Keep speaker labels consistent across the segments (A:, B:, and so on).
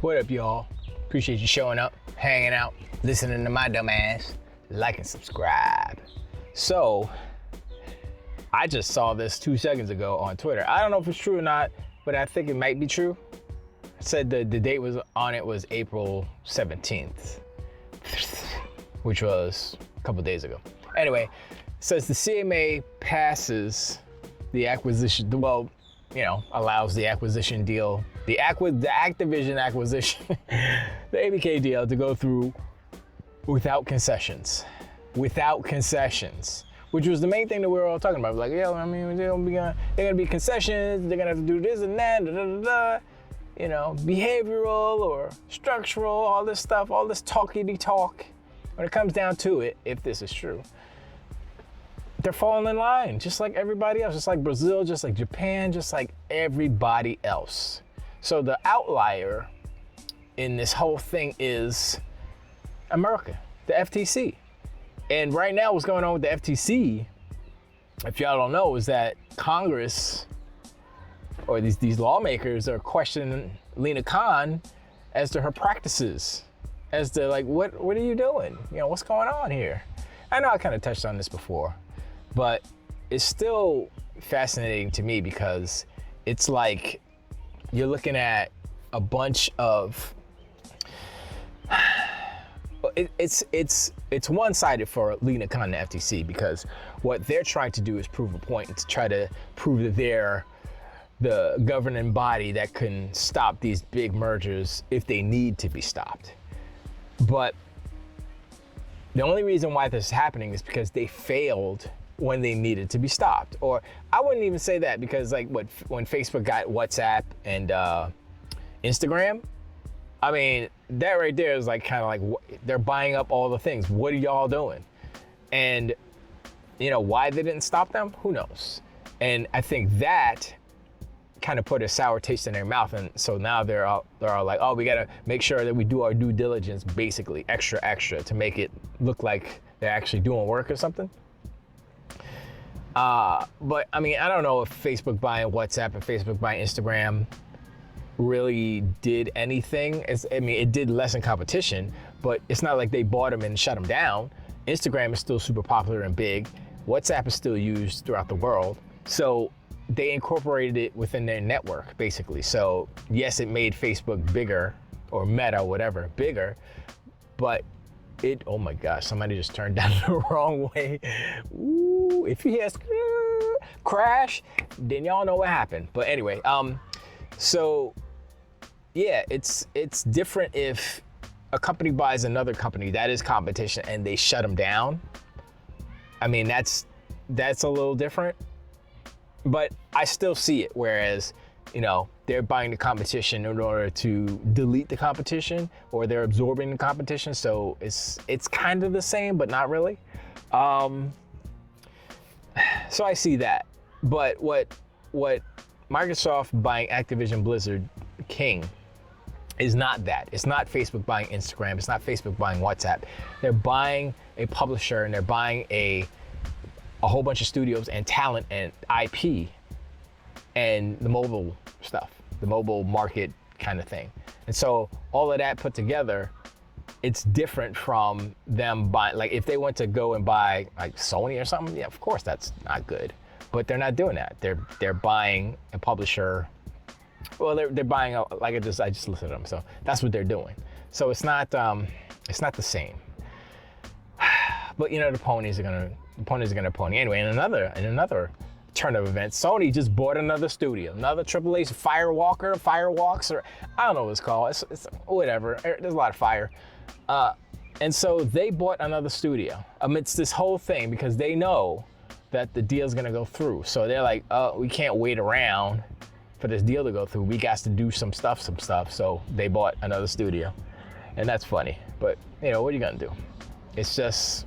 A: What up, y'all? Appreciate you showing up, hanging out, listening to my dumb ass. Like and subscribe. So, I just saw this 2 seconds ago on Twitter. I don't know if it's true or not, but I think it might be true. It said the date was on it was April 17th, which was a couple days ago. Anyway, it says the CMA passes the acquisition, allows the acquisition deal, the Activision acquisition, the ABK deal to go through without concessions. Without concessions. Which was the main thing that we were all talking about. Like, they're gonna be concessions, they're gonna have to do this and that, behavioral or structural, all this stuff, all this talky talk. When it comes down to it, if this is true, they're falling in line, just like everybody else, just like Brazil, just like Japan, just like everybody else. So the outlier in this whole thing is America, the FTC. And right now what's going on with the FTC, if y'all don't know, is that Congress or these lawmakers are questioning Lina Khan as to her practices, as to like, what are you doing? What's going on here? I know I kind of touched on this before, but it's still fascinating to me because it's like you're looking at a bunch of, it's one-sided for Lina Khan and the FTC because what they're trying to do is prove a point, to try to prove that they're the governing body that can stop these big mergers if they need to be stopped. But the only reason why this is happening is because they failed when they needed to be stopped. Or I wouldn't even say that, because like when Facebook got WhatsApp and Instagram, I mean, that right there is like kind of like they're buying up all the things. What are y'all doing? And why they didn't stop them, who knows? And I think that kind of put a sour taste in their mouth, and so now they're all like, oh, we gotta make sure that we do our due diligence, basically extra to make it look like they're actually doing work or something. But I mean, I don't know if Facebook buying WhatsApp and Facebook buying Instagram really did anything. It did lessen competition, but it's not like they bought them and shut them down. Instagram is still super popular and big. WhatsApp is still used throughout the world. So they incorporated it within their network, basically. So yes, it made Facebook bigger, or Meta, whatever, bigger, but oh my gosh, somebody just turned down the wrong way. Ooh, if you hear crash, then y'all know what happened. But anyway, so yeah, it's different if a company buys another company, that is competition, and they shut them down. I mean, that's a little different, but I still see it. Whereas, they're buying the competition in order to delete the competition, or they're absorbing the competition. So it's kind of the same, but not really. So I see that. But what Microsoft buying Activision Blizzard King is not that. It's not Facebook buying Instagram. It's not Facebook buying WhatsApp. They're buying a publisher, and they're buying a whole bunch of studios and talent and IP and the mobile stuff, the mobile market kind of thing. And so all of that put together, it's different from them buying, like if they went to go and buy like Sony or something, yeah, of course that's not good. But they're not doing that. They're buying a publisher. Well, they're buying I just listed them. So that's what they're doing. So it's not the same. But the ponies are gonna pony. Anyway, in another turn of events, Sony just bought another studio, another AAA Firewalks, or I don't know what it's called. It's whatever. There's a lot of fire. And so they bought another studio amidst this whole thing because they know that the deal's gonna go through. So they're like, oh, we can't wait around for this deal to go through. We got to do some stuff. So they bought another studio, and that's funny. But what are you gonna do? It's just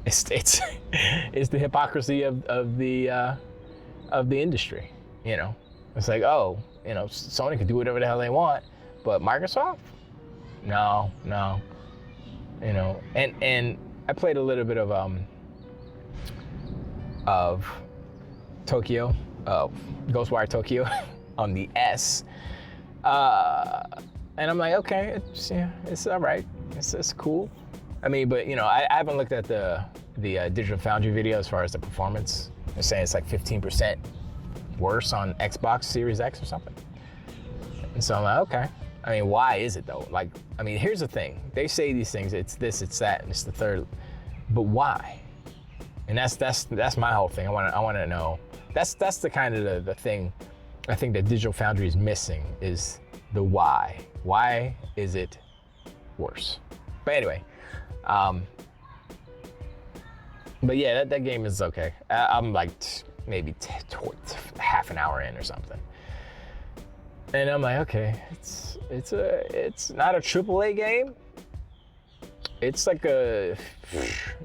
A: it's the hypocrisy of the industry. It's like, oh, Sony can do whatever the hell they want, but Microsoft, no. And I played a little bit of Tokyo, Ghostwire Tokyo on the S. And I'm like, okay, it's all right. It's cool. I mean, but you know, I haven't looked at the Digital Foundry video as far as the performance. They're saying it's like 15% worse on Xbox Series X or something. And so I'm like, okay. I mean, why is it though? Like, I mean, here's the thing. They say these things, it's this, it's that, and it's the third, but why? And that's my whole thing. I want to know. That's the kind of the thing I think that Digital Foundry is missing, is the why. Why is it worse? But anyway, but yeah, that game is okay. I'm like maybe half an hour in or something, and I'm like, okay, it's not a AAA game. It's like to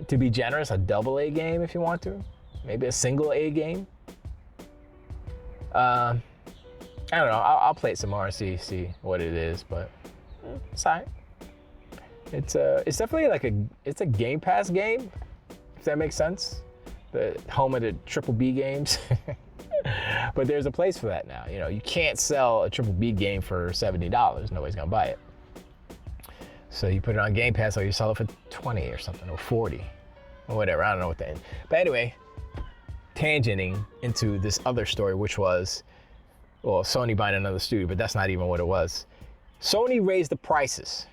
A: be generous, a AA game if you want to, maybe a single A game. I don't know. I'll play it some more and see what it is, but it's alright. It's definitely like it's a Game Pass game, if that makes sense. The home of the triple B games. But there's a place for that now. You know, you can't sell a triple B game for $70. Nobody's gonna buy it. So you put it on Game Pass, or you sell it for 20 or something, or 40, or whatever. I don't know what that is. But anyway, tangenting into this other story, which was, well, Sony buying another studio, but that's not even what it was. Sony raised the prices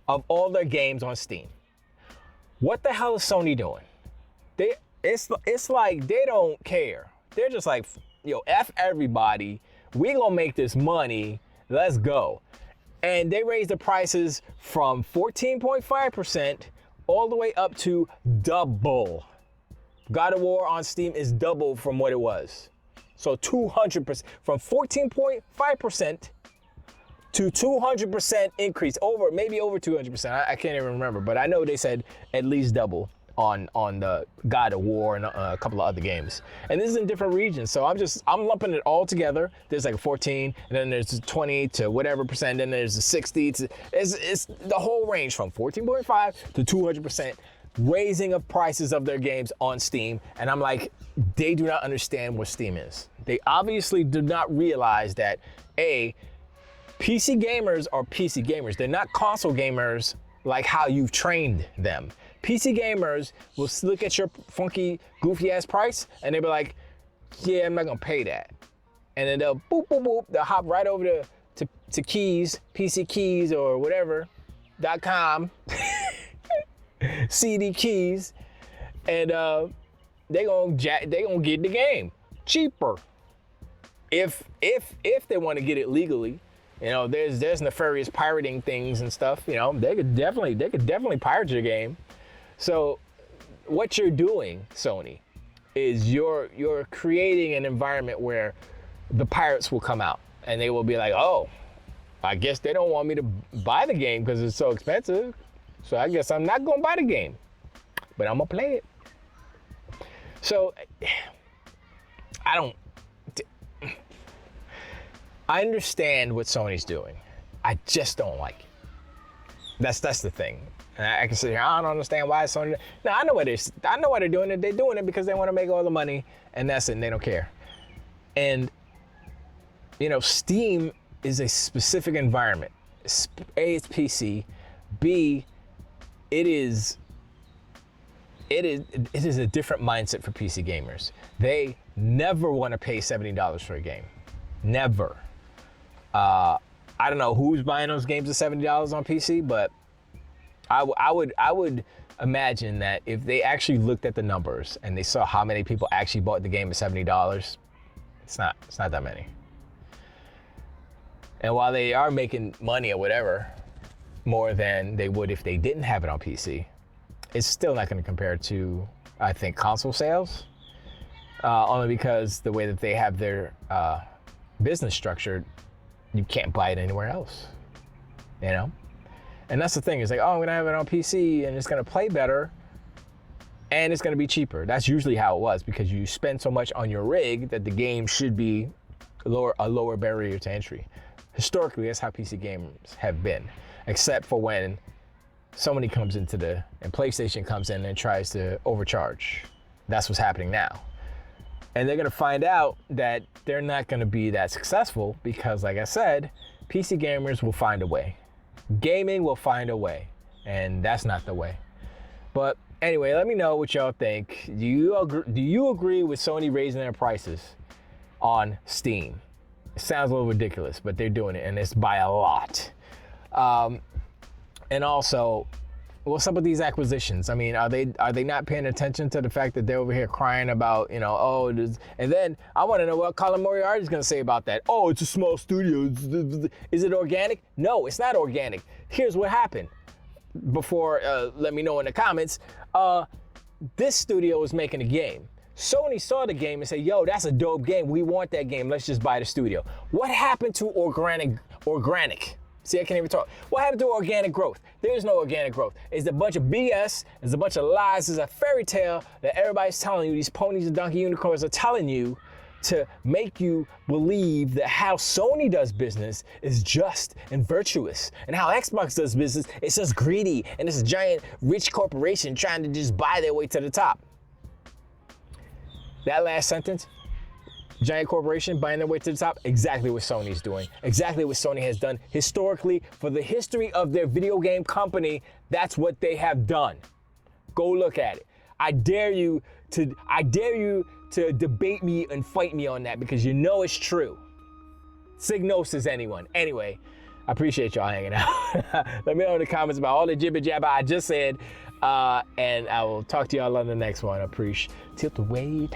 A: of all their games on Steam. What the hell is Sony doing? It's like they don't care. They're just like, yo, F everybody. We gonna make this money. Let's go. And they raised the prices from 14.5% all the way up to double. God of War on Steam is double from what it was. So 200%, from 14.5% to 200% increase, maybe over 200%. I can't even remember, but I know they said at least double on the God of War and a couple of other games. And this is in different regions, so I'm lumping it all together. There's like 14, and then there's 20 to whatever percent, then there's the 60. It's the whole range from 14.5 to 200% raising of prices of their games on Steam. And I'm like, they do not understand what Steam is. They obviously do not realize that PC gamers are PC gamers. They're not console gamers like how you've trained them. PC gamers will look at your funky, goofy ass price and they'll be like, yeah, I'm not gonna pay that. And then they'll boop, boop, boop, they'll hop right over to Keys, PC Keys or whatever, .com, CD Keys, and they gonna get the game cheaper. If they want to get it legally. You know, there's nefarious pirating things and stuff. You know, they could definitely pirate your game. So, what you're doing, Sony, is you're creating an environment where the pirates will come out and they will be like, oh, I guess they don't want me to buy the game because it's so expensive. So I guess I'm not gonna buy the game, but I'm gonna play it. So, I understand what Sony's doing. I just don't like it. That's the thing. And I can sit here, I don't understand why Sony. No, I know why they're doing it. They're doing it because they want to make all the money, and that's it. And they don't care. And you know, Steam is a specific environment. A, it's PC. B, it is a different mindset for PC gamers. They never want to pay $70 for a game. Never. I don't know who's buying those games at $70 on PC, but I would imagine that if they actually looked at the numbers and they saw how many people actually bought the game at $70, it's not that many. And while they are making money or whatever, more than they would if they didn't have it on PC, it's still not going to compare to, I think, console sales. Only because the way that they have their business structured, you can't buy it anywhere else, you know? And that's the thing, it's like, oh, I'm gonna have it on PC and it's gonna play better and it's gonna be cheaper. That's usually how it was, because you spend so much on your rig that the game should be a lower barrier to entry. Historically, that's how PC games have been, except for when Sony comes and PlayStation comes in and tries to overcharge. That's what's happening now. And they're gonna find out that they're not gonna be that successful because, like I said, PC gamers will find a way. Gaming will find a way, and that's not the way. But anyway, let me know what y'all think. Do you agree with Sony raising their prices on Steam? It sounds a little ridiculous, but they're doing it, and it's by a lot. And also, what's up with these acquisitions? I mean, are they not paying attention to the fact that they're over here crying about, and then I want to know what Colin Moriarty's going to say about that. Oh, it's a small studio. Is it organic? No, it's not organic. Here's what happened. Before, let me know in the comments. This studio was making a game. Sony saw the game and said, yo, that's a dope game. We want that game. Let's just buy the studio. What happened to organic? See, I can't even talk. What happened to organic growth? There's no organic growth. It's a bunch of BS. It's a bunch of lies. It's a fairy tale that everybody's telling you. These ponies and donkey unicorns are telling you to make you believe that how Sony does business is just and virtuous, and how Xbox does business is just greedy, and it's a giant rich corporation trying to just buy their way to the top. That last sentence, giant corporation buying their way to the top, exactly what Sony's doing. Exactly what Sony has done historically for the history of their video game company. That's what they have done. Go look at it. I dare you to debate me and fight me on that, because you know it's true. Signosis anyone. Anyway, I appreciate y'all hanging out. Let me know in the comments about all the jibber jabber I just said. And I will talk to y'all on the next one. I appreciate. Tilt the weight.